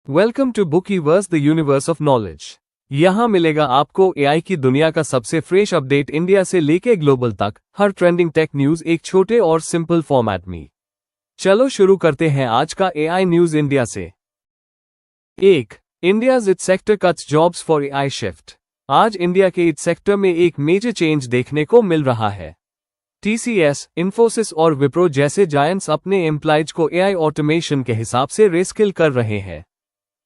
Welcome to Bookiverse the universe of knowledge. यहाँ मिलेगा आपको एआई की दुनिया का सबसे फ्रेश अपडेट, इंडिया से लेके ग्लोबल तक, हर ट्रेंडिंग टेक न्यूज एक छोटे और सिंपल फॉर्मेट में। चलो शुरू करते हैं आज का एआई न्यूज इंडिया से। 1. India's it sector cuts jobs for AI shift. आज इंडिया के इट सेक्टर में एक मेजर चेंज देखने को मिल रहा है। टीसीएस, इन्फोसिस और विप्रो जैसे जायंट्स अपने एम्प्लॉयज को एआई ऑटोमेशन के हिसाब से रीस्किल कर रहे हैं।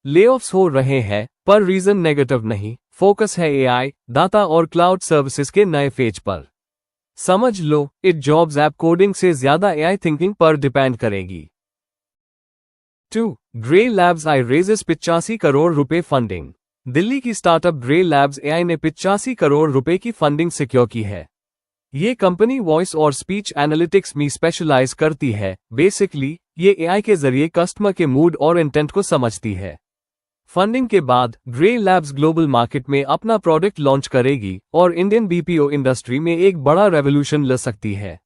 लेऑफ्स हो रहे हैं, पर रीजन नेगेटिव नहीं, फोकस है एआई, डाटा और क्लाउड सर्विसेज के नए फेज पर। समझ लो, इट जॉब्स ऐप कोडिंग से ज्यादा एआई थिंकिंग पर डिपेंड करेगी। 2. ग्रे लैब्स आई रेजेस 85 करोड़ रुपए फंडिंग। दिल्ली की स्टार्टअप ग्रे लैब्स एआई ने 85 करोड़ रुपए की फंडिंग सिक्योर की है। ये कंपनी वॉइस और स्पीच एनालिटिक्स में स्पेशलाइज करती है। बेसिकली ये एआई के जरिए कस्टमर के मूड और इंटेंट को समझती है। फंडिंग के बाद ग्रे लैब्स ग्लोबल मार्केट में अपना प्रोडक्ट लॉन्च करेगी और इंडियन बीपीओ इंडस्ट्री में एक बड़ा रेवोल्यूशन ला सकती है।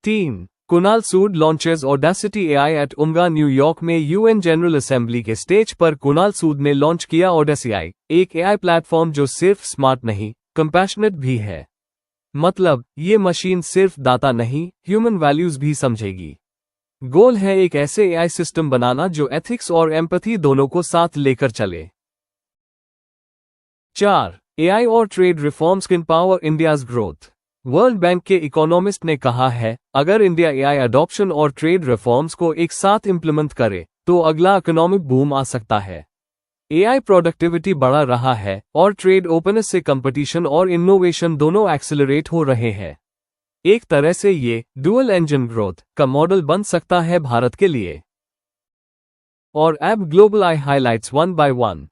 3. Kunal Sood launches Audacity AI at UNGA. New York में यूएन जनरल असेंबली के स्टेज पर कुणाल सूद ने लॉन्च किया ऑडेसिटी, एक एआई प्लेटफॉर्म जो सिर्फ स्मार्ट नहीं, कंपैशनेट भी है। मतलब ये मशीन सिर्फ डाटा नहीं, ह्यूमन वैल्यूज भी समझेगी। गोल है एक ऐसे एआई सिस्टम बनाना जो एथिक्स और एम्पैथी दोनों को साथ लेकर चले। 4. एआई और trade reforms can power India's growth. World bank के इकोनॉमिस्ट ने कहा है, अगर इंडिया एआई अडॉप्शन और ट्रेड रिफॉर्म्स को एक साथ इंप्लीमेंट करे तो अगला इकोनॉमिक बूम आ सकता है। एआई प्रोडक्टिविटी बढ़ा रहा है और ट्रेड ओपननेस से कंपटीशन और इनोवेशन दोनों एक्सेलरेट हो रहे हैं। एक तरह से ये डुअल इंजन ग्रोथ का मॉडल बन सकता है भारत के लिए। और अब global I highlights one by one.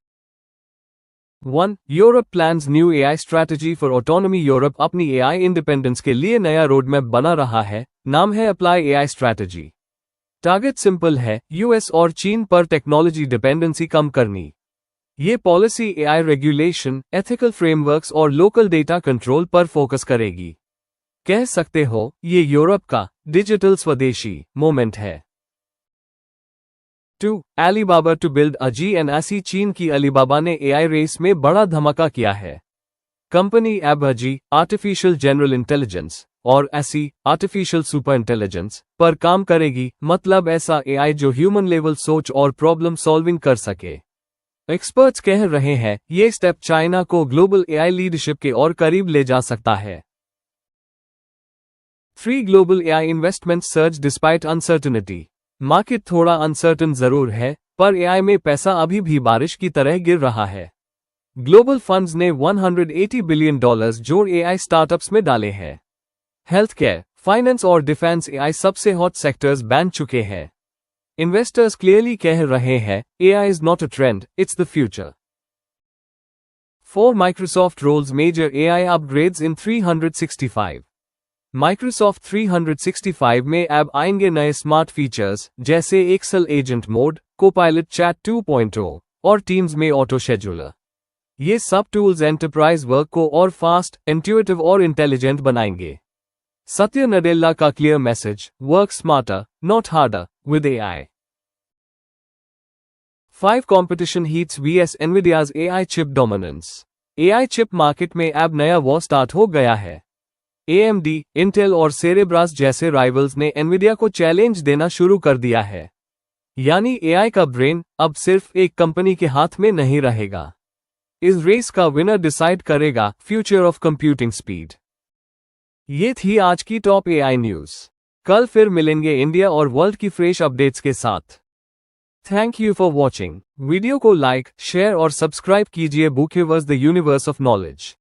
1. Europe plans new AI strategy for autonomy. Europe अपनी एआई इंडिपेंडेंस के लिए नया रोडमैप बना रहा है, नाम है apply AI strategy. Target simple है, यूएस और चीन पर टेक्नोलॉजी डिपेंडेंसी कम करनी। ये policy AI regulation, ethical frameworks और लोकल डेटा कंट्रोल पर फोकस करेगी। कह सकते हो ये यूरोप का डिजिटल स्वदेशी मोमेंट है। 2. Alibaba to build a GNAC. चीन की अलीबाबा ने एआई रेस में बड़ा धमाका किया है। कंपनी एबजी आर्टिफिशियल जनरल इंटेलिजेंस और एसी आर्टिफिशियल सुपर इंटेलिजेंस पर काम करेगी। मतलब ऐसा एआई जो ह्यूमन लेवल सोच और प्रॉब्लम सॉल्विंग कर सके। एक्सपर्ट्स कह रहे हैं ये स्टेप चाइना को ग्लोबल एआई लीडरशिप के और करीब ले जा सकता है। 3. Global AI investment surge despite uncertainty. Market थोड़ा अनसर्टन जरूर है, पर एआई में पैसा अभी भी बारिश की तरह गिर रहा है। ग्लोबल फंड्स ने $180 बिलियन जो एआई स्टार्टअप्स में डाले हैं। हेल्थ केयर, फाइनेंस और डिफेंस एआई सबसे हॉट सेक्टर्स बन चुके हैं। इन्वेस्टर्स क्लियरली कह रहे हैं AI is not a trend, it's the future. 4. Microsoft rolls major AI upgrades in 365। Microsoft 365 में अब आएंगे नए स्मार्ट फीचर्स जैसे Excel agent mode, Copilot chat 2.0 और टीम्स में ऑटो शेड्यूलर। ये सब टूल्स एंटरप्राइज वर्क को और फास्ट, इंट्यूटिव और इंटेलिजेंट बनाएंगे। सत्य नडेला का clear message, work smarter not harder with AI. 5. Competition heats vs Nvidia's AI chip dominance. AI chip market में अब नया वॉर स्टार्ट हो गया है। AMD, इंटेल और सेरेब्रास जैसे राइवल्स ने एनवीडिया को चैलेंज देना शुरू कर दिया है। यानी एआई का ब्रेन अब सिर्फ एक कंपनी के हाथ में नहीं रहेगा। इस रेस का विनर डिसाइड करेगा फ्यूचर ऑफ कंप्यूटिंग स्पीड। ये थी आज की टॉप एआई न्यूज। कल फिर मिलेंगे इंडिया और वर्ल्ड की फ्रेश अपडेट्स के साथ। Thank you for watching. Video को लाइक, शेयर और सब्सक्राइब कीजिए बुकीवर्स द यूनिवर्स ऑफ नॉलेज।